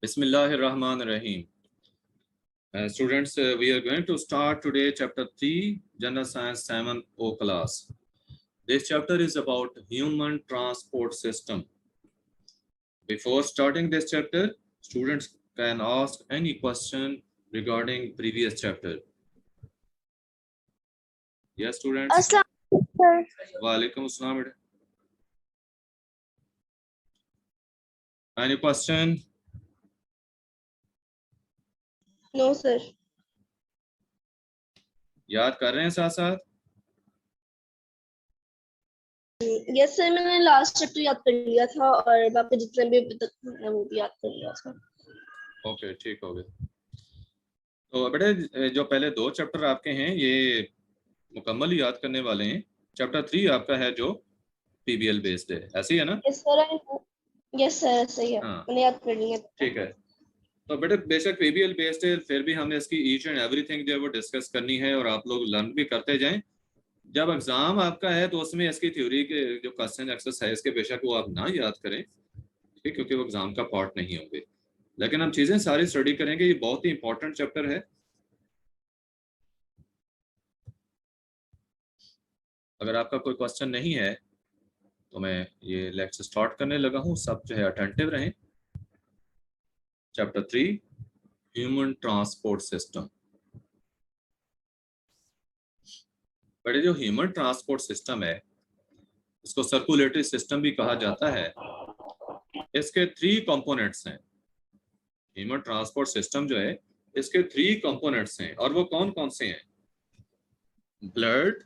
Bismillahirrahmanirrahim. Students, we are going to start today chapter 3, General Science 7O class. This chapter is about human transport system. Before starting this chapter, students can ask any question regarding previous chapter. Yes, students? Assalamu alaikum, sir. Walaikum assalam. Any question? No, sir. याद कर रहे हैं साथ साथ? Yes sir, मैंने last chapter याद कर लिया था और बाकी जितने भी अभी तक है वो भी याद कर लिया था। ओके, ठीक हो गया। तो बेटे जो पहले दो चैप्टर आपके हैं ये मुकम्मल ही याद करने वाले हैं। चैप्टर 3 आपका है जो पीबीएल बेस्ड है, ऐसे ही है ना? यस सर, सही है। हाँ, मैंने याद कर लिया। ठीक है। तो बेटे बेशक पीबीएल बेस्ड है, फिर भी हमने इसकी ईच एंड एवरीथिंग जो है वो डिस्कस करनी है और आप लोग लर्न भी करते जाएं। जब एग्जाम आपका है तो उसमें इसकी थ्योरी के जो क्वेश्चन एक्सरसाइज के बेशक वो आप ना याद करें, ठीक, क्योंकि वो एग्जाम का पार्ट नहीं होंगे, लेकिन हम चीजें सारी स्टडी करेंगे। ये बहुत ही इंपॉर्टेंट चैप्टर है। अगर आपका कोई क्वेश्चन नहीं है तो मैं ये लेक्चर स्टार्ट करने लगा हूँ। सब जो है अटेंटिव रहें। Chapter 3, human transport system. बड़े जो ह्यूमन ट्रांसपोर्ट सिस्टम है इसको सर्कुलेटरी सिस्टम भी कहा जाता है। इसके 3 कंपोनेंट्स हैं। ह्यूमन ट्रांसपोर्ट सिस्टम जो है इसके 3 कंपोनेंट्स हैं, और वो कौन कौन से हैं? Blood,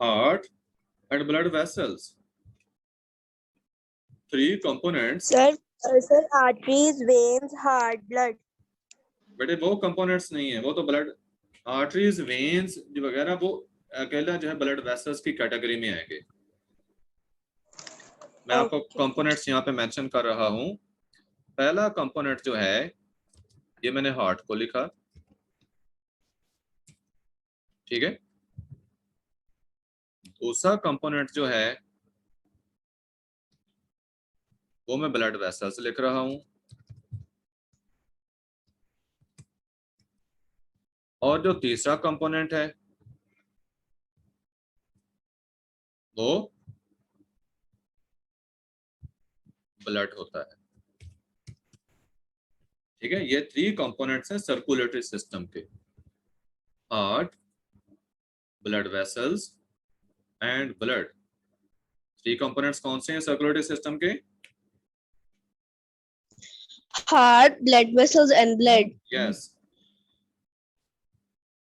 heart and blood vessels. 3 components. Sir arteries, veins, heart, blood. बेटे वो कंपोनेंट्स नहीं है, वो तो ब्लड, आर्टरीज, वेन्स वगैरह वो अकेला जो है ब्लड वेसल्स की कैटेगरी में आएंगे। मैं आपको कंपोनेंट्स यहाँ पे मेंशन कर रहा हूँ। पहला कंपोनेंट जो है ये मैंने हार्ट को लिखा, ठीक है। दूसरा कंपोनेंट जो है वो मैं ब्लड वेसल्स लिख रहा हूं, और जो तीसरा कंपोनेंट है वो ब्लड होता है, ठीक है। ये 3 कंपोनेंट्स हैं सर्कुलेटरी सिस्टम के, heart, blood vessels and blood. 3 components कौन से हैं सर्कुलेटरी सिस्टम के? Heart, blood vessels and blood. Yes.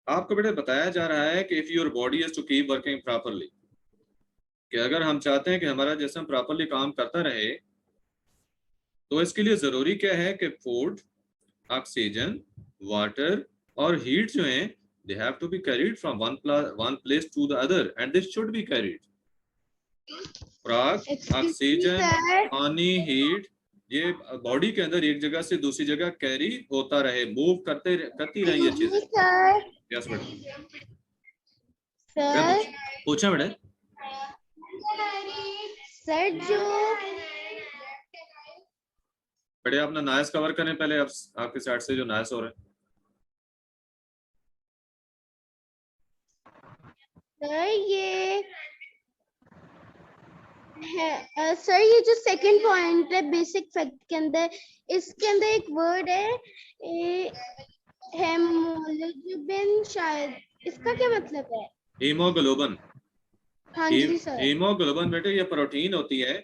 आपको बेटा बताया जा रहा है कि if your body is to keep working properly, कि अगर हम चाहते हैं कि हमारा जिस्म प्रॉपरली काम करता रहे तो इसके लिए जरूरी क्या है कि फूड, ऑक्सीजन, वाटर और हीट जो है they have to be carried from one place to the other, and this should be carried. खुराक, ऑक्सीजन, पानी, हीट ये बॉडी के अंदर एक जगह से दूसरी जगह कैरी होता रहे, मूव करती रहे ये चीजें। यस बेटा। सर पूछा बेटा। सर जो बेटे अपना नॉइस कवर करें पहले, आपके साइड से जो नॉइस हो रहा है। सर ये है सर, ये जो सेकंड पॉइंट है बेसिक फैक्ट के अंदर, इसके अंदर एक वर्ड है हेमोग्लोबिन, शायद इसका क्या मतलब है? हीमोग्लोबिन। हाँ जी सर। हीमोग्लोबिन बेटे ये प्रोटीन होती है,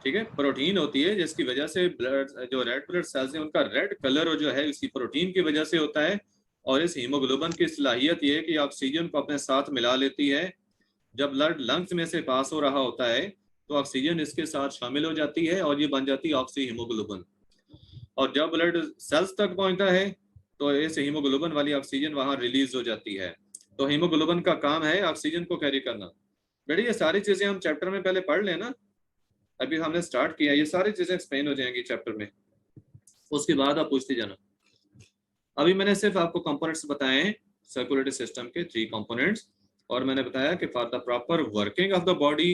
ठीक है। प्रोटीन होती है जिसकी वजह से ब्लड, जो रेड ब्लड सेल्स हैं उनका रेड कलर जो है इसी प्रोटीन की वजह से होता है। और इस हीमोग्लोबिन की सलाहियत ये है कि ऑक्सीजन को अपने साथ मिला लेती है। जब ब्लड लंग्स में से पास हो रहा होता है तो ऑक्सीजन इसके साथ शामिल हो जाती है और ये बन जाती है ऑक्सी हीमोग्लोबिन। और जब ब्लड सेल्स तक पहुंचता है तो इस हीमोग्लोबिन वाली ऑक्सीजन वहां रिलीज हो जाती है। तो हीमोग्लोबिन का काम है ऑक्सीजन को कैरी करना। बेटे ये सारी चीजें हम चैप्टर में पहले पढ़ लेना, अभी हमने स्टार्ट किया, ये सारी चीजें एक्सप्लेन हो जाएंगी चैप्टर में, उसके बाद आप पूछते जाना। अभी मैंने सिर्फ आपको कंपोनेंट्स बताए हैं सर्कुलेटरी सिस्टम के 3 कंपोनेंट्स, और मैंने बताया कि for the proper working of the body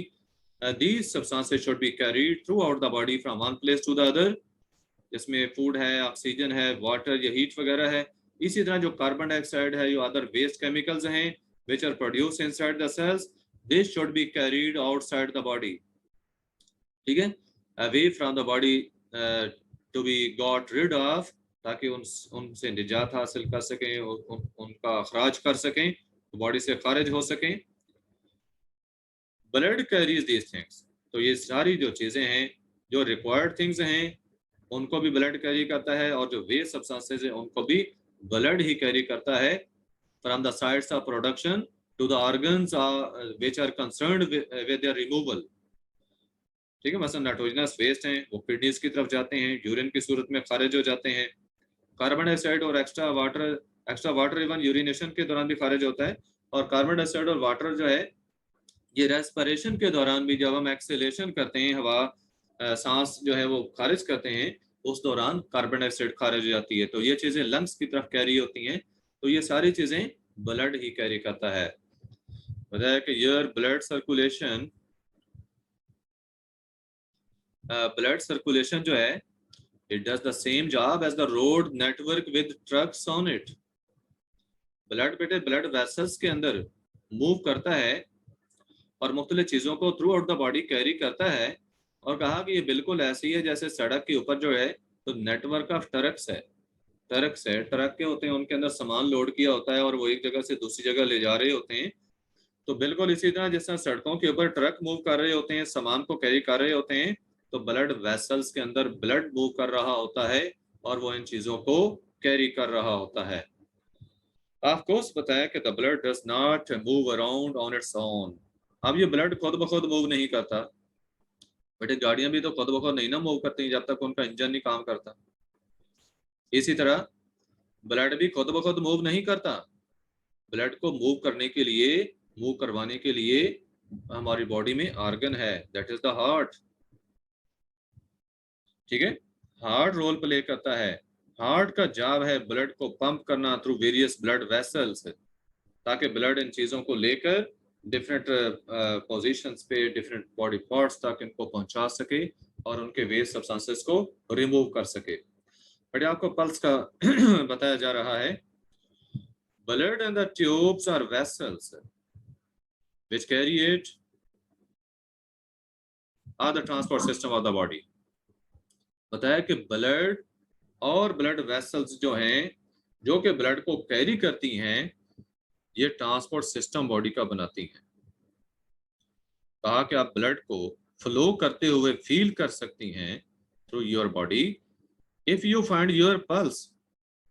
These substances should be carried throughout the body from one place to the other. जिसमें फूड है, ऑक्सीजन है, वाटर या हीट वगैरह है. इसी तरह जो कार्बन डाइऑक्साइड है, जो अदर वेस्ट केमिकल्स हैं which are produced inside the cells, this should be carried outside the body. ठीक है, away from the body to be got rid of, ताकि उनसे निजात हासिल कर सकें, उनका अखराज कर सकें, बॉडी से खारिज हो सकें. Blood carries these things. तो ये सारी जो चीजें हैं, जो रिक्वायर्ड थिंग्स हैं, उनको भी ब्लड कैरी करता है, और जो वेस्ट सब्सटेंसेस है उनको भी ब्लड ही कैरी करता है from the sites of production to the organs which are concerned with their removal. ठीक है, मसलन नाइट्रोजनस वेस्ट हैं, वो किडनीज की तरफ जाते हैं, यूरिन की सूरत में खारिज हो जाते हैं. कार्बन डाइऑक्साइड और एक्स्ट्रा वाटर इवन यूरिनेशन के दौरान भी खारिज होता है. और कार्बन डाइऑक्साइड और वाटर जो है, ये रेस्पिरेशन के दौरान भी, जब हम एक्सेलेशन करते हैं, हवा सांस जो है वो खारिज करते हैं, उस दौरान कार्बन डाइऑक्साइड खारिज हो जाती है. तो ये चीजें लंग्स की तरफ कैरी होती हैं. तो ये सारी चीजें ब्लड ही कैरी करता है. बताया कि योर ब्लड सर्कुलेशन जो है, it does the same job as the road network with trucks on it. Blood बेटे ब्लड वेसल्स के अंदर मूव करता है और मुख्तलिफ चीजों को throughout the body carry करता है. और कहा कि ये बिल्कुल ऐसी है जैसे सड़क के ऊपर जो है तो नेटवर्क ऑफ ट्रक्स है. ट्रक के होते हैं, उनके अंदर सामान लोड किया होता है और वो एक जगह से दूसरी जगह ले जा रहे होते हैं. तो बिल्कुल इसी तरह जिस तरह सड़कों के ऊपर ट्रक मूव कर रहे होते हैं, सामान को कैरी कर रहे होते हैं, तो ब्लड वेसल्स के अंदर ब्लड मूव कर रहा होता है और वो इन चीजों को कैरी कर रहा होता है. ऑफ कोर्स बताया कि the blood does not move around on its own. अब ये ब्लड खुद ब खुद मूव नहीं करता. बट गाड़ियां भी तो खुद ब खुद नहीं ना मूव करती जब तक उनका इंजन नहीं काम करता. इसी तरह ब्लड भी खुद ब खुद मूव नहीं करता. ब्लड को मूव करवाने के लिए हमारी बॉडी में ऑर्गन है, दैट इज द हार्ट. ठीक है, हार्ट रोल प्ले करता है. हार्ट का जॉब है ब्लड को पंप करना थ्रू वेरियस ब्लड वेसल्स, ताकि ब्लड इन चीजों को लेकर डिफरेंट पोजीशंस पे, डिफरेंट बॉडी पार्ट्स तक इनको पहुंचा सके और उनके वेस्ट सब्सटेंसेस को रिमूव कर सके. बट आपको पल्स का बताया जा रहा है. Blood and the tubes are vessels which carry it are the transport system of the body. बताया कि ब्लड और ब्लड वेसल्स जो हैं, जो कि ब्लड को कैरी करती हैं, ये ट्रांसपोर्ट सिस्टम बॉडी का बनाती हैं. कहा कि आप ब्लड को फ्लो करते हुए फील कर सकती हैं through your body if you find your pulse.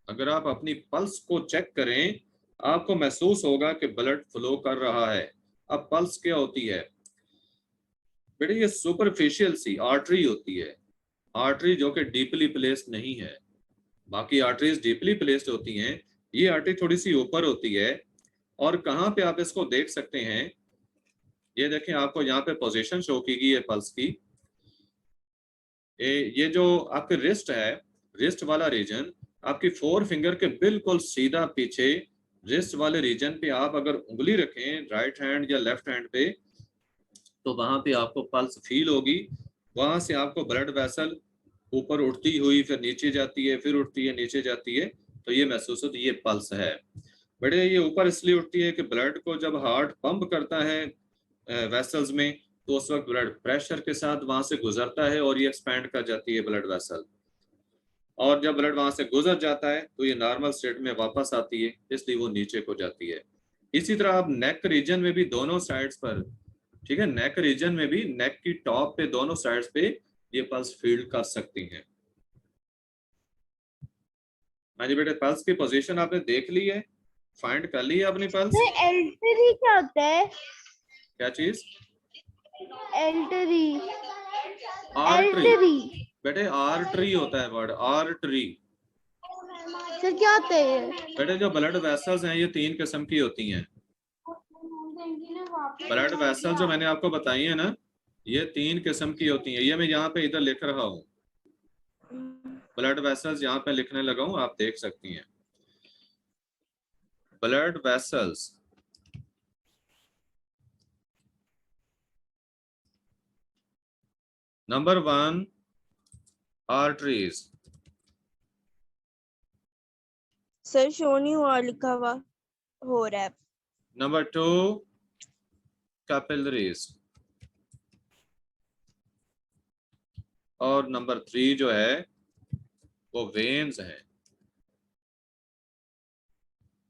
अगर आप अपनी पल्स को चेक करें, आपको महसूस होगा कि ब्लड फ्लो कर रहा है. अब पल्स क्या होती है बेटे? ये सुपरफिशियल सी आर्टरी होती है. आर्टरी जो कि डीपली प्लेस्ड नहीं है. बाकी आर्टरीज डीपली प्लेस्ड होती हैं, ये आर्टरी थोड़ी सी ऊपर होती है. और कहाँ पे आप इसको देख सकते हैं, ये देखें, आपको यहाँ पे पोजीशन शो की गई है पल्स की. ये जो आपके रिस्ट है, रिस्ट वाला रीजन आपकी 4 फिंगर के बिल्कुल सीधा पीछे, रिस्ट वाले रीजन पे आप अगर उंगली रखें राइट हैंड या लेफ्ट हैंड पे, तो वहां पे आपको पल्स फील होगी. वहां से आपको ब्लड वेसल ऊपर उठती हुई फिर नीचे जाती है, फिर उठती है नीचे जाती है, तो ये महसूस होती है, ये पल्स है. बड़े ये ऊपर इसलिए उठती है कि ब्लड को जब हार्ट पंप करता है वेसल्स में, तो उस वक्त ब्लड प्रेशर के साथ वहां से गुजरता है और ये एक्सपैंड कर जाती है ब्लड वेसल. और जब ब्लड वहां से गुजर जाता है तो ये नॉर्मल स्टेट में वापस आती है, इसलिए वो नीचे को जाती है. इसी तरह आप नेक रीजन में भी दोनों साइड्स पर, ठीक है, नेक रीजन में भी नेक की टॉप पे दोनों साइड्स पे ये पल्स फील कर सकती हैं. हाँ जी बेटे, पल्स की पोजीशन आपने देख ली है, फाइंड कर ली है अपनी पल्स. एल्टरी क्या होता है? क्या चीज? एल्टरी. आर्टरी बेटे, आर्टरी होता है वर्ड, आर्टरी. सर क्या होता है? बेटे जो ब्लड वेसल्स हैं ये 3 किस्म की होती हैं. ब्लड वेसल जो मैंने आपको बताई है ना, ये 3 किस्म की होती हैं. ये मैं यहाँ पे इधर लिख रहा हूँ, ब्लड वेसल्स यहाँ पे लिखने लगा हूँ, आप देख सकती हैं. Blood vessels number 1 arteries. Sir show नहीं हुआ, लिखा हुआ हो रहा है। Number 2 capillaries. और नंबर 3 जो है वो वेन्स हैं।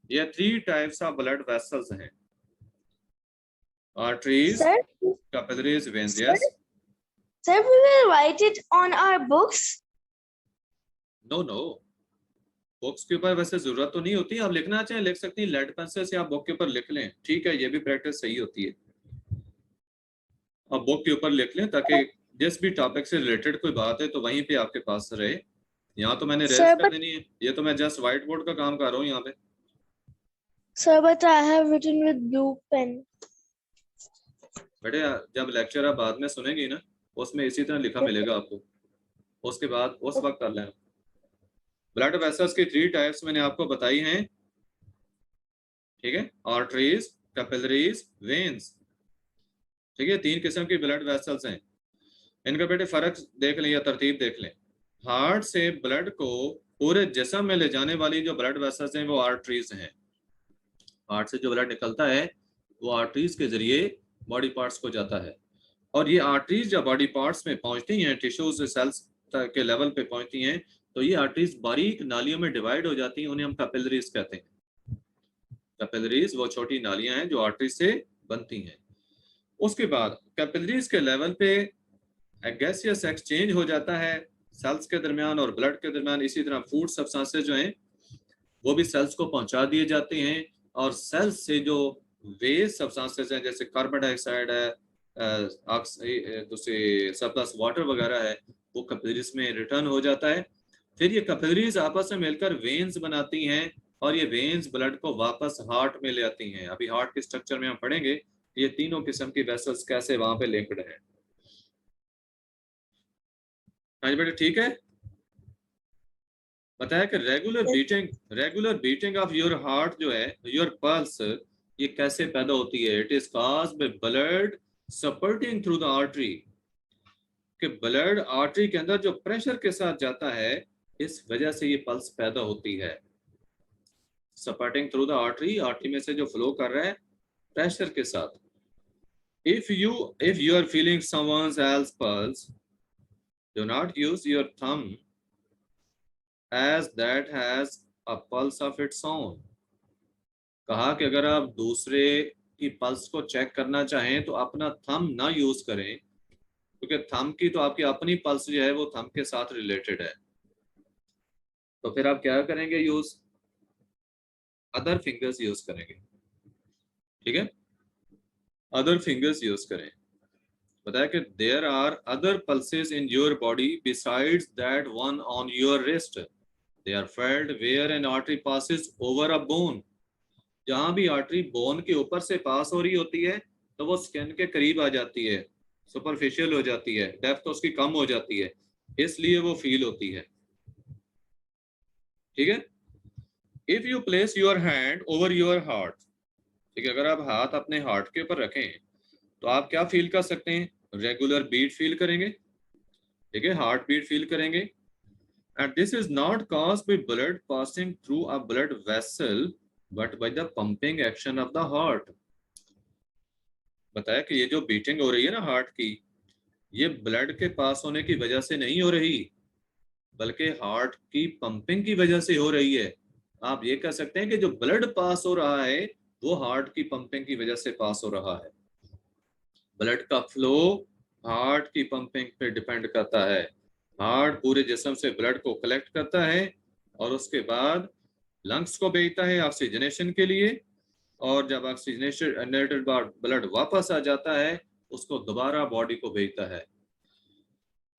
ये 3 टाइप्स ऑफ ब्लड वेसल्स हैं, arteries, sir capillaries, veins. Yes. Sir we will write it on our books. No no, books के ऊपर वैसे जरूरत तो नहीं होती, आप लिखना चाहें लिख सकती हैं, लेड पेंसिल से आप बुक के ऊपर लिख लें, ठीक है, ये भी प्रैक्टिस सही होती है। आप बुक के ऊपर लिख लें ताकि जिस भी टॉपिक से रिलेटेड कोई बात है तो वहीं पे आपके पास रहे। यहाँ तो मैंने रेज कर देनी है, ये तो मैं जस्ट व्हाइट बोर्ड का काम कर रहा हूँ यहाँ पे। Sir, but I have written with blue pen. बेटे जब लेक्चर आप बाद में सुनेंगे ना, उसमें इसी तरह लिखा मिलेगा आपको, उसके बाद उस वक्त कर लेना। ब्लड वेसल्स की 3 टाइप्स मैंने आपको बताई हैं, ठीक है, आर्टरीज, कैपिलरीज, वेन्स, ठीक है, 3 किस्म की ब्लड वेसल्स हैं। इनका बेटे फर्क देख लें या तरतीब देख लें। हार्ट से ब्लड को पूरे जिस्म में ले जाने वाली जो ब्लड वेसल्स हैं वो आर्टरीज हैं। हार्ट से जो ब्लड निकलता है वो आर्टरीज के जरिए बॉडी पार्ट्स को जाता है, और ये आर्टरीज जब बॉडी पार्ट्स में पहुंचती हैं, टिश्यूज सेल्स के लेवल पे पहुंचती हैं, तो ये आर्टरीज बारीक नालियों में डिवाइड हो जाती हैं, उन्हें हम कैपिलरीज कहते हैं। कैपिलरीज वो छोटी नालियां हैं जो आर्टरीज से बनती हैं। उसके बाद कैपिलरीज के लेवल पे गैसियस एक्सचेंज हो जाता है सेल्स के दरमियान और ब्लड के दरमियान। इसी तरह फूड सब्सटेंसेस जो हैं वो भी सेल्स को पहुंचा दिए जाते हैं, और सेल्स से जो वेस्ट सब्सटेंसेस हैं जैसे कार्बन डाइऑक्साइड है, दूसरे सरप्लस वाटर वगैरह है, वो कैपिलरीज में रिटर्न हो जाता है। फिर ये कैपिलरीज आपस में मिलकर वेन्स बनाती हैं, और ये वेन्स ब्लड को वापस हार्ट में ले आती हैं। अभी हार्ट के स्ट्रक्चर में हम पढ़ेंगे ये तीनों किस्म की वेसल्स कैसे वहां पे लिंक्ड है। हाँ जी बेटा, ठीक है। बताया कि regular beating of your heart जो है, योर पल्स, ये कैसे पैदा होती है? It is caused by blood spurting through the artery, कि ब्लड आर्टरी के अंदर जो प्रेशर के साथ जाता है, इस वजह से ये पल्स पैदा होती है। सपर्टिंग थ्रू द आर्टरी, आर्टरी में से जो फ्लो कर रहा है प्रेशर के साथ। if you are feeling someone else's pulse, do not use your thumb as that has a pulse of its own। कहा कि अगर आप दूसरे की पल्स को चेक करना चाहें तो अपना थंब ना यूज करें, क्योंकि थंब की तो आपकी अपनी पल्स जो है वो थंब के साथ रिलेटेड है। तो फिर आप क्या करेंगे? यूज अदर फिंगर्स यूज करेंगे, ठीक है, अदर फिंगर्स यूज करें। बताया कि there are other pulses in your body besides that one on your wrist, they are felt where an artery passes over a bone. जहां भी आर्टरी बोन के ऊपर से पास हो रही होती है तो वो स्किन के करीब आ जाती है, सुपरफिशियल हो जाती है, डेप्थ तो उसकी कम हो जाती है, इसलिए वो फील होती है, ठीक है। If you place your hand over your heart, ठीक है, अगर आप हाथ अपने हार्ट के ऊपर रखें तो आप क्या फील कर सकते हैं? रेगुलर बीट फील करेंगे, ठीक है, हार्ट बीट फील करेंगे। And this is not caused by blood passing through a blood vessel but by the pumping action of the heart. बताया कि ये जो बीटिंग हो रही है ना हार्ट की, ये ब्लड के पास होने की वजह से नहीं हो रही, बल्कि हार्ट की पंपिंग की वजह से हो रही है। आप ये कह सकते हैं कि जो ब्लड पास हो रहा है वो हार्ट की पंपिंग की वजह से पास हो रहा है। ब्लड का फ्लो हार्ट की पंपिंग पे डिपेंड करता है। हार्ट पूरे जिस्म से ब्लड को कलेक्ट करता है और उसके बाद लंग्स को भेजता है ऑक्सीजनेशन के लिए, और जब ऑक्सीजनेटेड ब्लड वापस आ जाता है उसको दोबारा बॉडी को भेजता है।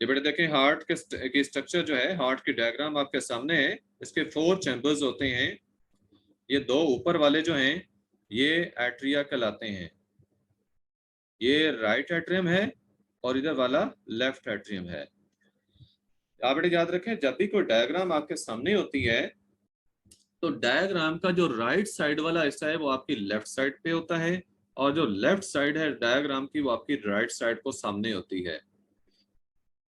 ये बेटे देखें, हार्ट की स्ट्रक्चर जो है, हार्ट की डायग्राम आपके सामने है। इसके 4 चैम्बर्स होते हैं। ये 2 ऊपर वाले जो हैं ये एट्रिया कहलाते हैं, ये राइट एट्रियम है और इधर वाला लेफ्ट एट्रियम है। आप बेटे याद रखें, जब भी कोई डायग्राम आपके सामने होती है तो डायग्राम का जो राइट साइड वाला हिस्सा है वो आपकी लेफ्ट साइड पे होता है, और जो लेफ्ट साइड है डायग्राम की वो आपकी राइट साइड को सामने होती है।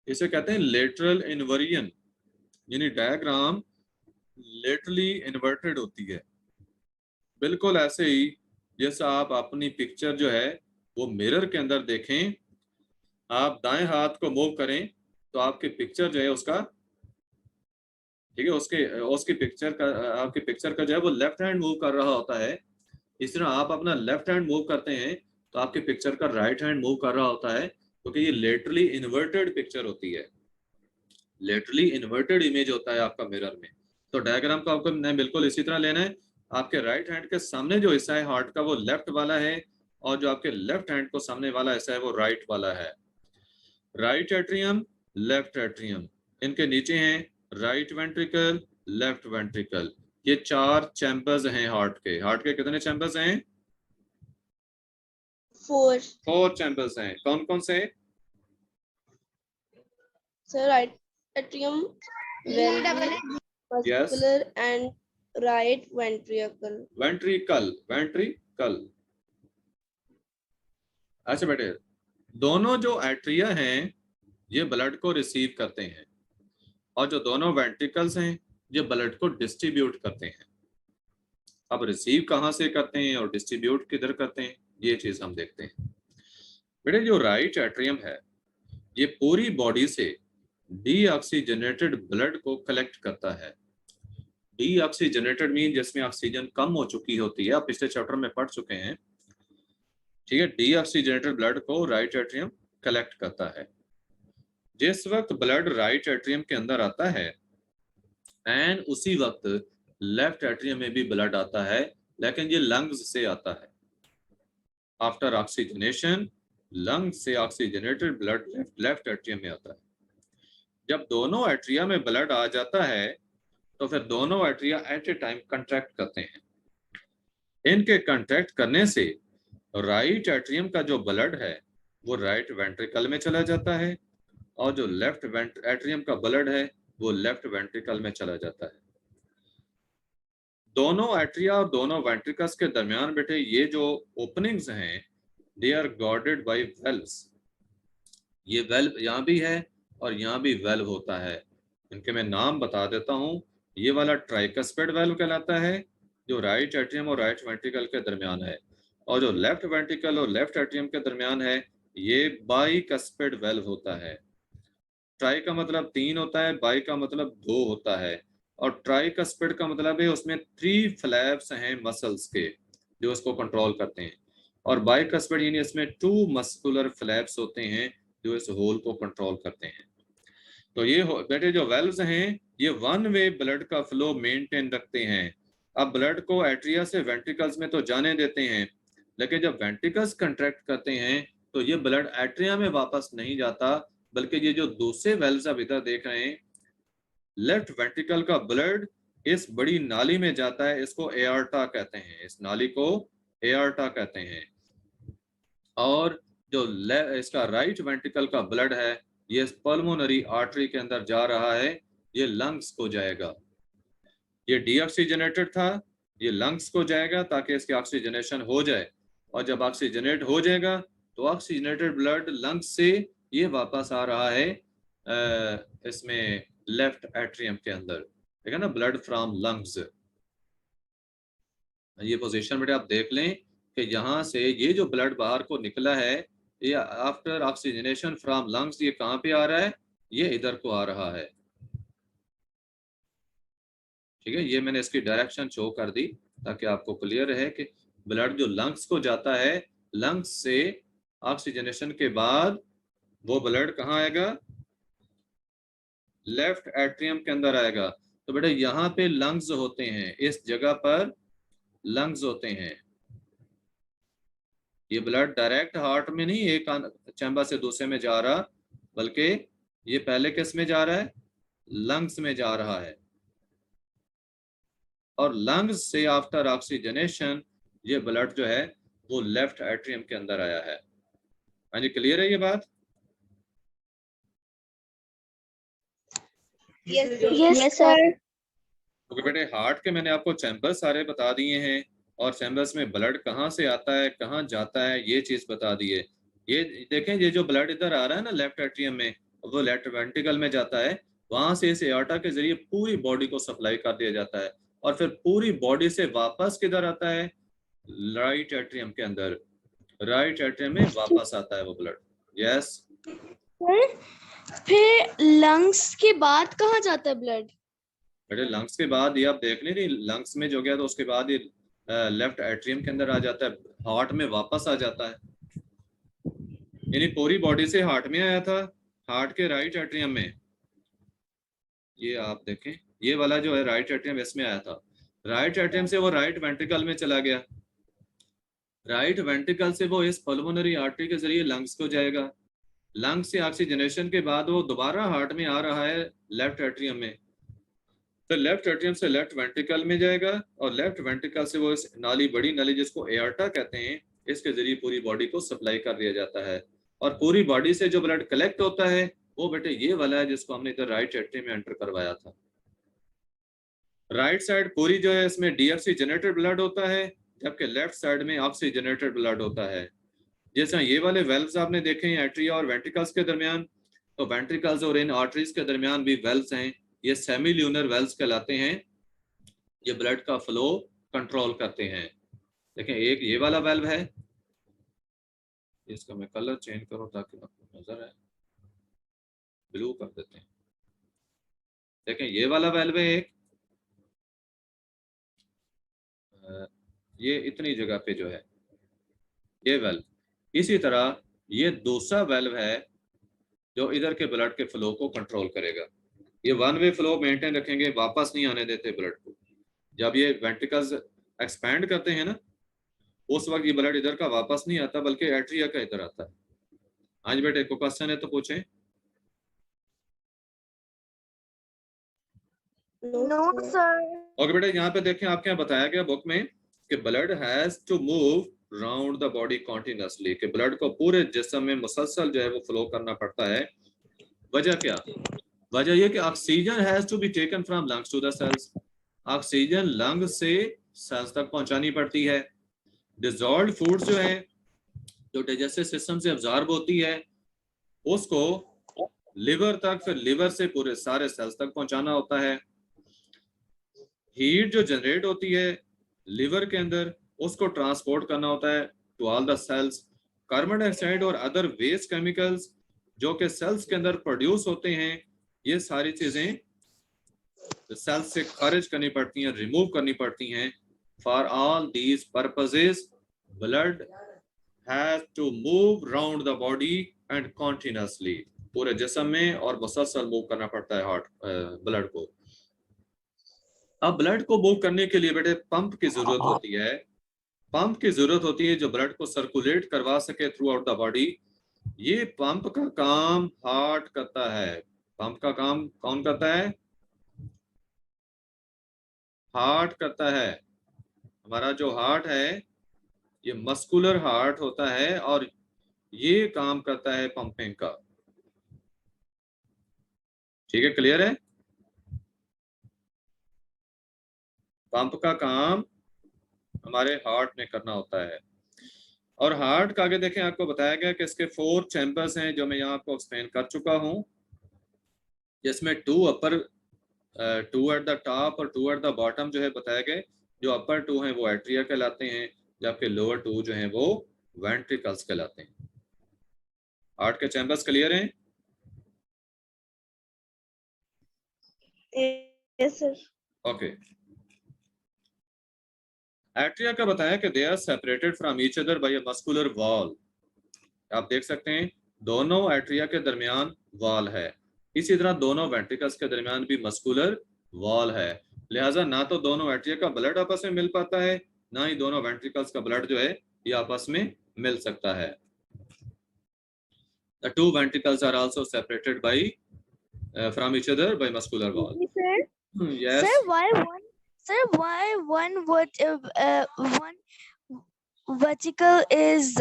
इसे कहते हैं लेटरल इन्वर्जन, यानी डायग्राम लेटरली इन्वर्टेड होती है। बिल्कुल ऐसे ही जैसा आप अपनी पिक्चर जो है वो मिरर के अंदर देखें, आप दाएं हाथ को मूव करें तो आपकी पिक्चर जो है उसका, ठीक है, उसके उसकी पिक्चर का, आपकी पिक्चर का जो है वो लेफ्ट हैंड मूव कर रहा होता है। इस तरह आप अपना लेफ्ट हैंड मूव करते हैं तो आपके पिक्चर का राइट हैंड मूव कर रहा होता है, क्योंकि ये लेटरली इन्वर्टेड पिक्चर होती है, लेटरली इन्वर्टेड इमेज होता है आपका मिरर में। तो डायग्राम को आपको नहीं बिल्कुल इसी तरह लेना है। आपके राइट हैंड के सामने जो हिस्सा है हार्ट का वो लेफ्ट वाला है, और जो आपके लेफ्ट हैंड को सामने वाला हिस्सा है वो राइट वाला है। राइट एट्रियम, लेफ्ट एट्रियम, इनके नीचे हैं राइट वेंट्रिकल, लेफ्ट वेंट्रिकल। ये 4 चैम्बर्स हैं हार्ट के। हार्ट के कितने चैम्बर्स हैं? 4 चैम्बर्स हैं। कौन कौन से? Sir right atrium, ventricular and right ventricle. Ventricle. अच्छा बेटे, दोनों जो एट्रिया हैं ये ब्लड को रिसीव करते हैं, और जो दोनों वेंट्रिकल्स हैं ये ब्लड को डिस्ट्रीब्यूट करते हैं। अब रिसीव कहाँ से करते हैं और डिस्ट्रीब्यूट किधर करते हैं, ये चीज हम देखते हैं। बेटे जो राइट एट्रियम है ये पूरी बॉडी से डीऑक्सीजनेटेड ब्लड को कलेक्ट करता है। डीऑक्सीजनेटेड मीन जिसमें ऑक्सीजन कम हो चुकी होती है, आप पिछले चैप्टर में पढ़ चुके हैं, ठीक है। डीऑक्सीजनेटेड ब्लड को राइट एट्रियम कलेक्ट करता है। जिस वक्त ब्लड राइट एट्रियम के अंदर आता है एंड उसी वक्त लेफ्ट एट्रियम में भी ब्लड आता है, लेकिन ये लंग्स से आता है। आफ्टर ऑक्सीजनेशन लंग्स से ऑक्सीजनेटेड ब्लड लेफ्ट एट्रियम में आता है। जब दोनों एट्रिया में ब्लड आ जाता है तो फिर दोनों atria at a time contract करते हैं। इनके कंट्रैक्ट करने से राइट एट्रियम का जो ब्लड है वो राइट वेंट्रिकल में चला जाता है, और जो लेफ्ट एट्रियम का ब्लड है वो लेफ्ट वेंट्रिकल में चला जाता है। दोनों एट्रिया और दोनों वेंट्रिकल्स के दरमियान बेटे ये जो ओपनिंग्स हैं they are guarded by valves. ये वेल्व यहाँ भी है और यहाँ भी वेल्व होता है। इनके मैं नाम बता देता हूँ। ये वाला ट्राइकस्पिड वेल्व कहलाता है जो राइट एट्रियम और राइट वेंट्रिकल के दरमियान है, और जो लेफ्ट वेंट्रिकल और लेफ्ट एट्रियम के दरमियान है ये बाइकस्पिड वेल्व होता है। ट्राई का मतलब 3 होता है, बाई का मतलब 2 होता है, और ट्राइकस्पिड का मतलब है उसमें 3 फ्लैप्स हैं मसल्स के जो उसको कंट्रोल करते हैं, और बाइकस्पिड यानी इसमें 2 मस्कुलर फ्लैप्स होते हैं जो इस होल को कंट्रोल करते हैं। तो ये बेटे जो वेल्व्स हैं ये वन वे ब्लड का फ्लो मेंटेन रखते हैं। अब ब्लड को एट्रिया से वेंट्रिकल्स में तो जाने देते हैं, लेकिन जब वेंट्रिकल्स कंट्रैक्ट करते हैं तो ये ब्लड एट्रिया में वापस नहीं जाता, बल्कि ये जो दूसरे वेल्व्स आप इधर देख रहे हैं, लेफ्ट वेंट्रिकल का ब्लड इस बड़ी नाली में जाता है, इसको एआर्टा कहते हैं, इस नाली को एआर्टा कहते हैं। और जो इसका राइट वेंट्रिकल का ब्लड है ये पल्मोनरी आर्टरी के अंदर जा रहा है, ये लंग्स को जाएगा। ये डीऑक्सीजनेटेड था, ये लंग्स को जाएगा ताकि इसकी ऑक्सीजनेशन हो जाए, और जब ऑक्सीजनेट हो जाएगा तो ऑक्सीजनेटेड ब्लड लंग्स से ये वापस आ रहा है इसमें लेफ्ट एट्रियम के अंदर, ठीक है ना, ब्लड फ्रॉम लंग्स। ये पोजीशन बेटे आप देख लें कि यहाँ से ये जो ब्लड बाहर को निकला है ये आफ्टर ऑक्सीजनेशन फ्रॉम लंग्स ये कहाँ पे आ रहा है, ये इधर को आ रहा है, ठीक है। ये मैंने इसकी डायरेक्शन शो कर दी ताकि आपको क्लियर रहे कि ब्लड जो लंग्स को जाता है, लंग्स से ऑक्सीजनेशन के बाद वो ब्लड कहाँ आएगा, लेफ्ट एट्रियम के अंदर आएगा। तो बेटा यहाँ पे लंग्स होते हैं, इस जगह पर लंग्स होते हैं। ये ब्लड डायरेक्ट हार्ट में नहीं एक चैम्बर से दूसरे में जा रहा, बल्कि ये पहले किस में जा रहा है, लंग्स में जा रहा है, और लंग्स से आफ्टर ऑक्सीजनेशन ये ब्लड जो है वो लेफ्ट एट्रियम के अंदर आया है। हाँ जी, क्लियर है ये बात? Yes sir. ओके बेटे, हार्ट के मैंने आपको चैम्बर सारे बता दिए हैं, और चैम्बर्स में ब्लड कहाँ से आता है कहाँ जाता है ये चीज बता दी है। ये देखें, ये जो ब्लड इधर आ रहा है ना लेफ्ट एट्रियम में, वो लेफ्ट वेंट्रिकल में जाता है, वहां से इस एओर्टा के जरिए पूरी बॉडी को सप्लाई कर दिया जाता है और फिर पूरी बॉडी से वापस किधर आता है, राइट एट्रियम के अंदर, राइट एट्रियम में वापस आता है वो ब्लड। यस, फिर लंग्स के बाद कहाँ जाता है ब्लड? बेटे लंग्स के बाद ये आप देख नहीं, लंग्स में जो गया तो उसके बाद ये लेफ्ट एट्रियम के अंदर आ जाता है, हार्ट में वापस आ जाता है। यानी पूरी बॉडी से हार्ट में आया था, हार्ट के राइट एट्रियम में, ये आप देखें ये वाला जो है राइट एट्रियम इसमें आया था, राइट एट्रियम से वो राइट वेंट्रिकल में चला गया, राइट वेंट्रिकल से वो इस पल्मोनरी आर्टरी के जरिए लंग्स को जाएगा, लंग्स से ऑक्सीजनेशन के बाद वो दोबारा हार्ट में आ रहा है लेफ्ट एट्रियम में, तो लेफ्ट एट्रियम से लेफ्ट वेंट्रिकल में जाएगा और लेफ्ट वेंट्रिकल से वो इस नाली, बड़ी नाली जिसको एओर्टा कहते हैं, इसके जरिए पूरी बॉडी को सप्लाई कर दिया जाता है और पूरी बॉडी से जो ब्लड कलेक्ट होता है वो बेटे ये वाला है जिसको हमने इधर राइट एट्रियम में एंटर करवाया था। राइट साइड पूरी जो है इसमें डीऑक्सीजनेटेड ब्लड होता है, जबकि लेफ्ट साइड में ऑक्सीजनेटेड ब्लड होता है। जैसा ये वाले वेल्व्स आपने देखे हैं एट्रिया और वेंट्रिकल्स के दरमियान, तो वेंट्रिकल्स और इन आर्टरीज के दरमियान भी वेल्व्स हैं, ये सेमी ल्यूनर वेल्व्स कहलाते हैं, ये ब्लड का फ्लो कंट्रोल करते हैं। देखें एक ये वाला वेल्व है, इसका मैं कलर चेंज करूं ताकि आपको नजर आए, ब्लू कर देते हैं। देखें ये वाला वेल्व है एक, ये इतनी जगह पे जो है ये वेल्व, इसी तरह ये दूसरा वेल्व है जो इधर के ब्लड के फ्लो को कंट्रोल करेगा। ये वन वे फ्लो मेंटेन रखेंगे, वापस नहीं आने देते ब्लड को। जब ये वेंट्रिकल्स एक्सपैंड करते हैं ना उस वक्त ये ब्लड इधर का वापस नहीं आता बल्कि एट्रिया का इधर आता है। आज बेटे को क्वेश्चन है तो पूछें। No sir. ओके बेटा, यहाँ पे देखें आपके यहाँ बताया गया बुक में कि blood has to move round the body continuously, कि ब्लड को पूरे जिस्म में मुसलसल जो है वो फ्लो करना पड़ता है। वजह क्या? वजह यह कि oxygen has to be taken from lungs to the cells, oxygen lung से सेल्स तक पहुंचानी पड़ती है। डिजॉल्व्ड फूड्स जो है जो डाइजेस्टिव सिस्टम से अब्जॉर्ब होती है उसको लिवर तक, फिर लिवर से पूरे सारे सेल्स तक पहुंचाना होता है। हीट जो जनरेट होती है लिवर के अंदर उसको ट्रांसपोर्ट करना होता है to all the cells. Carbon dioxide और अदर वेस्ट केमिकल्स जो कि सेल्स के अंदर प्रोड्यूस होते हैं, ये सारी चीजें सेल्स से खारिज करनी पड़ती हैं, रिमूव करनी पड़ती हैं। For all these purposes blood has to move round the body and continuously, पूरे जिस्म में और मुसलसल मूव करना पड़ता है हार्ट ब्लड को। अब ब्लड को मूव करने के लिए बेटे पंप की जरूरत होती है, पंप की जरूरत होती है जो ब्लड को सर्कुलेट करवा सके थ्रू आउट द बॉडी। ये पंप का काम हार्ट करता है। पंप का काम कौन करता है? हार्ट करता है। हमारा जो हार्ट है ये मस्कुलर हार्ट होता है और ये काम करता है पंपिंग का। ठीक है, क्लियर है? पंप का काम हमारे हार्ट में करना होता है। और हार्ट का आगे देखें आपको बताया गया कि इसके 4 चैम्बर्स हैं जो मैं यहाँ आपको एक्सप्लेन कर चुका हूँ, जिसमें 2 अपर, 2 एट द टॉप और 2 एट द बॉटम जो है बताया गया। जो अपर 2 हैं वो एट्रिया कहलाते हैं, जबकि लोअर 2 जो हैं वो वेंट्रिकल्स कहलाते हैं। हार्ट के चैम्बर्स क्लियर हैं? Yes sir. ओके। एट्रिया का बताया कि they are separated from each other by a muscular wall. आप देख सकते हैं दोनों एट्रिया के दरमियान वॉल है, इसी तरह दोनों वेंट्रिकल्स के दरमियान भी मस्कुलर वॉल है। लिहाजा ना तो दोनों एट्रिया का ब्लड आपस में मिल पाता है, ना ही दोनों वेंट्रिकल्स का ब्लड जो है ये आपस में मिल सकता है। The two ventricles are also separated by from each other by muscular wall. Sir, Yes. why one vertical is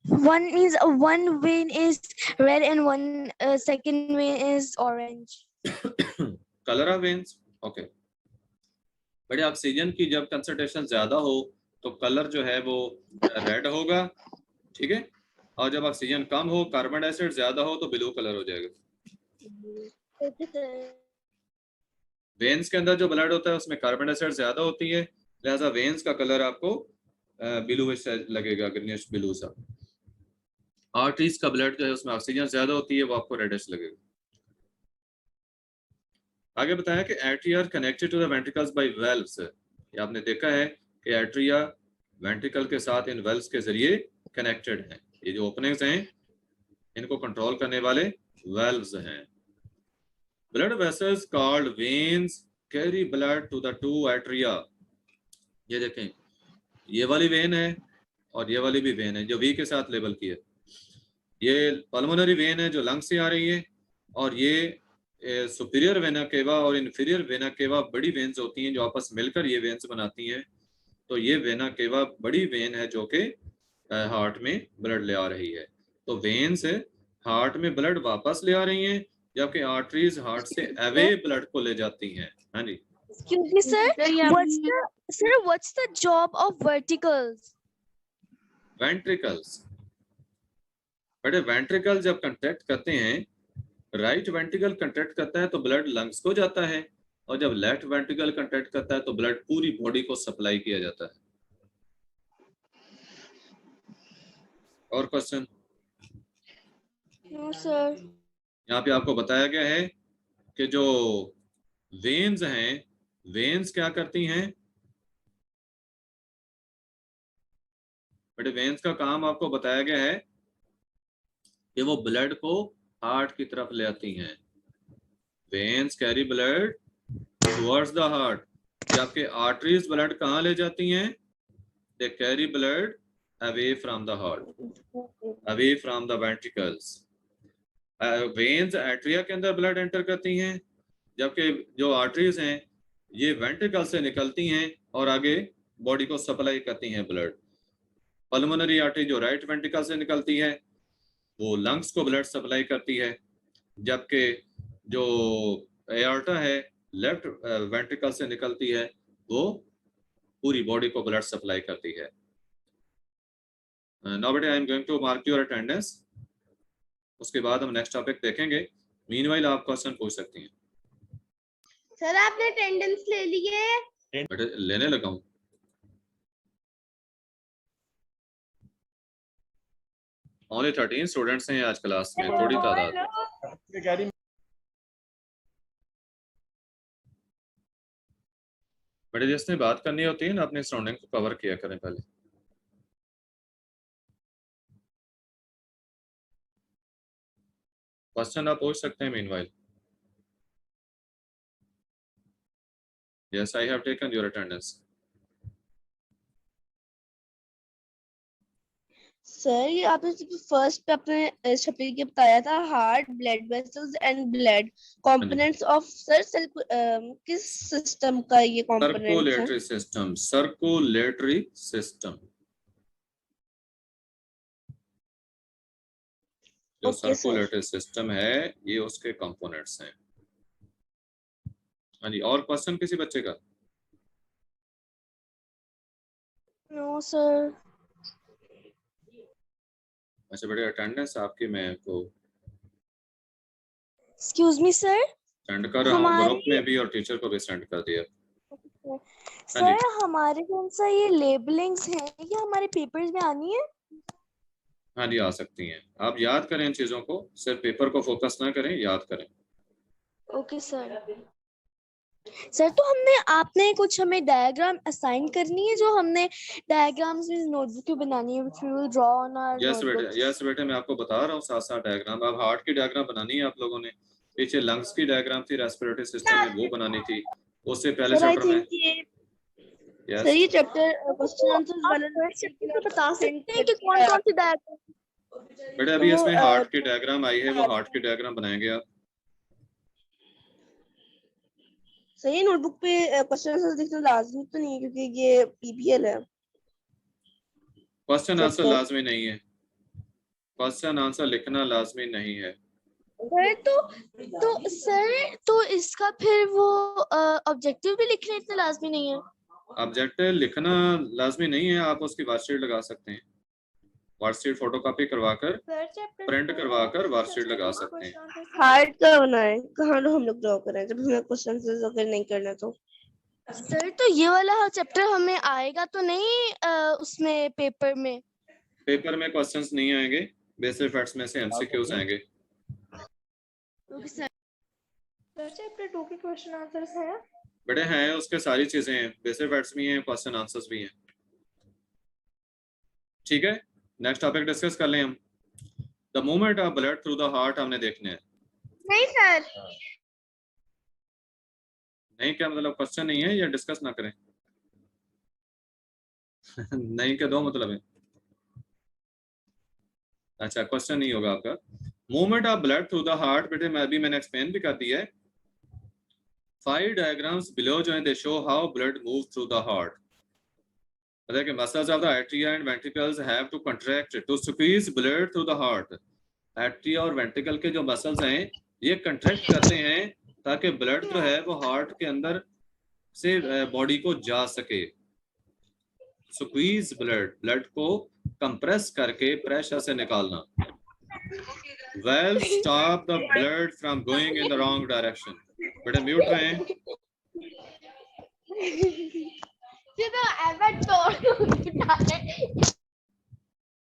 one means one vein is red and one second vein is orange. Color of veins. Okay. बड़े oxygen की जब concentration ज्यादा हो तो colour जो है वो red होगा, ठीक है, और जब ऑक्सीजन कम हो, कार्बन डाइऑक्साइड ज्यादा हो, तो ब्लू कलर हो जाएगा। वेन्स के अंदर जो ब्लड होता है उसमें कार्बन डाइऑक्साइड ज्यादा होती है, लिहाजा वेन्स का कलर आपको ब्लूइश लगेगा, ग्रीनिश ब्लू सा। आर्टरीज का ब्लड जो है उसमें ऑक्सीजन ज्यादा होती है, वो आपको रेडिश लगेगा। आगे बताया कि atria are connected to the ventricles by valves. ये आपने देखा है कि एट्रिया वेंट्रिकल के साथ इन वेल्व्स के जरिए कनेक्टेड हैं। ये जो ओपनिंग्स हैं इनको कंट्रोल करने वाले वेल्व्स हैं। Blood vessels called veins carry blood to the two atria. ये देखें, ये वाली वेन है और ये वाली भी वेन है जो वी के साथ लेबल की है। ये पल्मोनरी वेन है जो लंग से आ रही है, और ये सुपीरियर वेना केवा और इन्फीरियर वेना केवा बड़ी वेन्स होती हैं जो आपस मिलकर ये वेन्स बनाती हैं। तो ये वेना केवा बड़ी वेन है जो कि हार्ट में ब्लड ले आ रही है। तो वेन्स हार्ट में ब्लड वापस ले आ रही हैं, जबकि आर्टरीज हार्ट से अवे ब्लड को ले जाती हैं। हाँ जी। Excuse me, sir. What's the job of verticals? Ventricles, बड़े वेंट्रिकल जब कंट्रैक्ट करते हैं, राइट वेंट्रिकल कंट्रैक्ट करता है तो ब्लड लंग्स को जाता है, और जब लेफ्ट वेंट्रिकल कंट्रैक्ट करता है तो ब्लड पूरी बॉडी को सप्लाई किया जाता है। और क्वेश्चन? No, sir. यहाँ पे आपको बताया गया है कि जो वेन्स हैं, वेन्स क्या करती हैं? बड़े वेन्स का काम आपको बताया गया है कि वो ब्लड को हार्ट की तरफ ले आती हैं। Veins carry blood towards the heart, जबकि आर्टरीज ब्लड कहाँ ले जाती हैं? They carry blood away from the heart, away from the ventricles. Veins atria के अंदर ब्लड एंटर करती हैं, जबकि जो आर्टरीज हैं ये वेंट्रिकल से निकलती हैं और आगे बॉडी को सप्लाई करती हैं ब्लड। पल्मोनरी आर्टरी जो राइट वेंट्रिकल से निकलती है वो लंग्स को ब्लड सप्लाई करती है, जबकि जो एओर्टा है लेफ्ट वेंट्रिकल से निकलती है, वो पूरी बॉडी को ब्लड सप्लाई करती है। नाउ बेटा I am going to mark your attendance, उसके बाद हम नेक्स्ट टॉपिक देखेंगे। मीनवाइल आप क्वेश्चन पूछ सकती हैं। सर आपने अटेंडेंस ले ली है? बेटा लेने लगा हूँ। ओनली 13 स्टूडेंट्स हैं आज क्लास में, थोड़ी तादाद। बेटा जिसने बात करनी होती है ना, अपने सराउंडिंग को कवर किया करें पहले। क्वेश्चन आप पूछ सकते हैं meanwhile. Yes, I have taken your attendance. Sir ये आपने फर्स्ट पे अपने चैप्टर के बताया था heart, blood vessels and blood components of sir cell, किस सिस्टम का ये कंपोनेंट्स है? Circulatory system, circulatory system. जो सर्कुलेटरी सिस्टम है ये उसके कंपोनेंट्स हैं। हाँ जी, और क्वेश्चन किसी बच्चे का? No, sir. अच्छा बेटे अटेंडेंस आपकी मैं को Excuse me, sir. सेंड कर रहा हूँ ग्रुप में भी और टीचर को भी सेंड कर दिया। सर हमारे कौन सा ये लेबलिंग्स हैं, ये हमारे पेपर्स में आनी है? हाँ जी आ सकती हैं। आप याद करें इन चीजों को, सिर्फ पेपर को फोकस ना करें, याद करें। Okay sir. सर तो आपने कुछ हमें डायग्राम असाइन करनी है, जो हमने डायग्राम्स में नोटबुक में बनानी है, which we will draw on our notebooks. Yes बेटे मैं आपको बता रहा हूँ साथ साथ डायग्राम। अब हार्ट की डायग्राम बनानी है आप लोगों ने, पीछे लंग्स की डायग्राम थी, रेस्पिरेटरी सिस्टम में वो बनानी थी, उससे पहले चैप्टर में। सर ये चैप्टर क्वेश्चन आंसर्स वाला बता सकते हैं कि कौन कौन सी डायग्राम? बेटे अभी इसमें हार्ट की डायग्राम आई है, वो हार्ट की डायग्राम बनाएंगे आप। सही नोटबुक पे क्वेश्चन आंसर लिखना लाजमी तो नहीं है क्योंकि ये पीपीएल है। क्वेश्चन आंसर लाजमी नहीं है, क्वेश्चन आंसर लिखना लाजमी नहीं है। तो सर तो इसका फिर वो ऑब्जेक्टिव भी लिखना इतना लाजमी नहीं है? ऑब्जेक्टिव लिखना लाजमी नहीं है, आप उसकी वर्कशीट लगा सकते हैं। वर्कशीट फोटोकॉपी करवाकर प्रिंट करवाकर वर्कशीट लगा सकते हैं। हार्ड का बनाए, कहाँ हम लोग ड्रॉ करें जब हमें क्वेश्चन अगर नहीं करना तो। सर तो ये वाला चैप्टर हमें आएगा तो नहीं उसमें पेपर में? पेपर में क्वेश्चंस नहीं आएंगे, बेसिक फैक्ट्स में से एमसीक्यूज आएंगे। सर चैप्टर 2 के क्वेश्चन आंसर्स हैं बड़े हैं, उसके सारी चीजें हैं, बेसिक फैक्ट्स भी हैं, क्वेश्चन आंसर्स भी हैं। ठीक है, नेक्स्ट टॉपिक डिस्कस कर लें हम। The movement of blood through the heart हमने देखने हैं। नहीं सर, नहीं क्या मतलब क्वेश्चन नहीं है या डिस्कस ना करें? नहीं के दो मतलब है। अच्छा, क्वेश्चन नहीं होगा आपका। Movement of blood through the heart बेटे मैंने एक्सप्लेन भी कर दिया है। 5 डायग्राम्स बिलो जो है they show how blood move through the heart. मतलब कि muscles of the atria and ventricles have to contract to squeeze blood through the heart. Atria और वेंट्रिकल के जो मसल्स हैं ये कंट्रैक्ट करते हैं ताकि ब्लड जो है वो हार्ट के अंदर से बॉडी को जा सके। स्क्वीज ब्लड को कंप्रेस करके प्रेशर से निकालना। Well stop the blood from going in the wrong direction. बेटा म्यूट रहे हैं।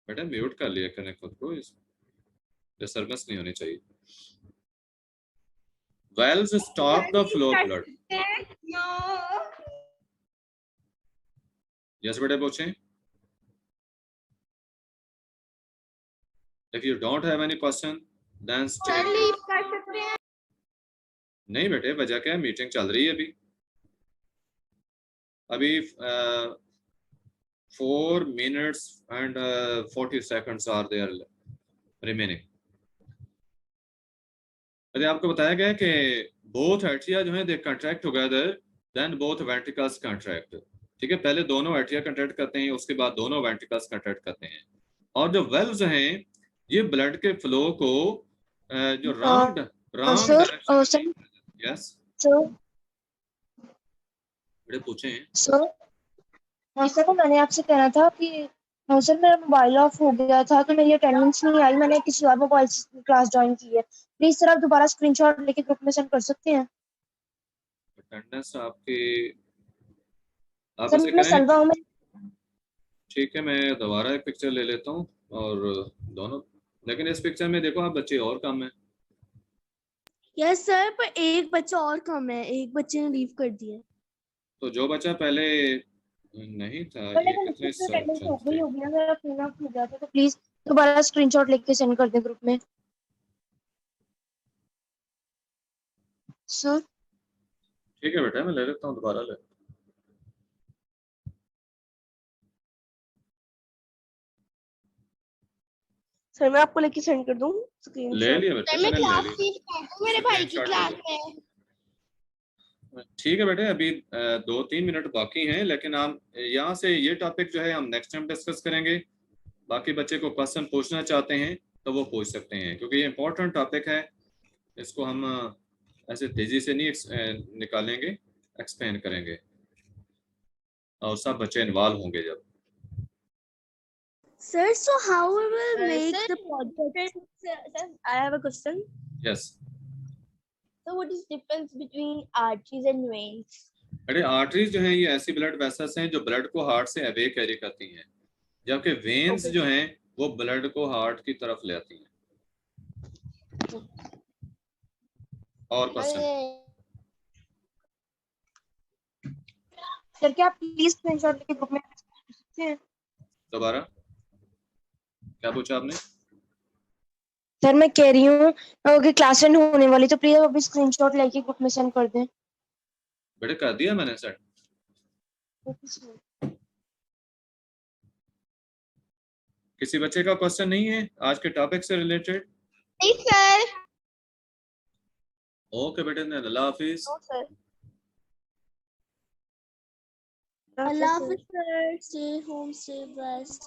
बेटा म्यूट कर लिया करें खुद को, डिस्टर्बेंस नहीं होनी चाहिए। Valves stop the flow of blood. Yes बेटे पूछें। If you don't have any question, then stay. Leave कर सकते हैं। नहीं बेटे, वजह क्या है, मीटिंग चल रही है अभी 4 minutes and 40 seconds are there remaining। अरे आपको बताया गया कि both atria जो है they contract together, then both ventricles contract। ठीक है, पहले दोनों एट्रिया कंट्रैक्ट करते हैं, उसके बाद दोनों वेंट्रिकल्स कंट्रैक्ट करते हैं। और जो वेल्व्स हैं ये ब्लड के फ्लो को जो रॉन्ग डायरेक्शन। यस बड़े पूछे हैं सर। हाँ सर, तो मैंने आपसे कहना था कि सर मेरा मोबाइल ऑफ हो गया था तो मेरी अटेंडेंस नहीं आई, मैंने किसी और मोबाइल से क्लास ज्वाइन की है। प्लीज सर आप दोबारा स्क्रीनशॉट लेके ग्रुप में सेंड कर सकते हैं? अटेंडेंस आपकी आप सर ऐसे मैं सलवा हूँ। ठीक है, मैं दोबारा एक पिक्चर ले लेता हूँ और दोनों, लेकिन इस पिक्चर में देखो आप बच्चे और कम है। यस सर, पर एक बच्चा और कम है, एक बच्चे ने लीव कर दिया। तो जो बच्चा पहले नहीं था ये कितने अटेंडेंस हो गई होगी ना, मेरा फोन ऑफ हो गया था, तो प्लीज दोबारा स्क्रीनशॉट लेके सेंड कर दें ग्रुप में सर। ठीक है बेटा, मैं ले लेता हूँ दोबारा ले। सर मैं आपको लेके सेंड कर दूं स्क्रीन ले लिया बेटा, मैं मैंने ले क्लास लिया। लीव कर दूं मेरे भाई की क्लास में। ठीक है बेटे, अभी 2-3 मिनट बाकी हैं, लेकिन हम यहाँ से ये टॉपिक जो है हम नेक्स्ट टाइम डिस्कस करेंगे। बाकी बच्चे को क्वेश्चन पूछना चाहते हैं तो वो पूछ सकते हैं, क्योंकि ये इंपॉर्टेंट टॉपिक है। इसको हम ऐसे तेजी से नहीं निकालेंगे, एक्सप्लेन करेंगे और सब बच्चे इन्वॉल्व होंगे जब। Sir, so how we will make the project? Sir, I have a question. Yes So what is difference between arteries and veins? अरे आर्टरीज जो हैं ये ऐसी ब्लड वेसल्स हैं जो ब्लड को हार्ट से अवे कैरी करती हैं, जबकि वेन्स जो हैं वो ब्लड को हार्ट की तरफ ले आती हैं। और क्वेश्चन सर क्या आप प्लीज स्क्रीनशॉट लेके ग्रुप में भेज सकते हैं? दोबारा क्या पूछा आपने? सर मैं कह रही हूँ अगर क्लास एंड होने वाली तो प्लीज अभी स्क्रीनशॉट लेके ग्रुप में सेंड कर दें। बेटे कर दिया मैंने सेट। किसी बच्चे का क्वेश्चन नहीं है आज के टॉपिक से रिलेटेड? नहीं सर। ओके बेटे, अल्लाह हाफिज। Allah Hafiz, sir. Stay home, stay blessed.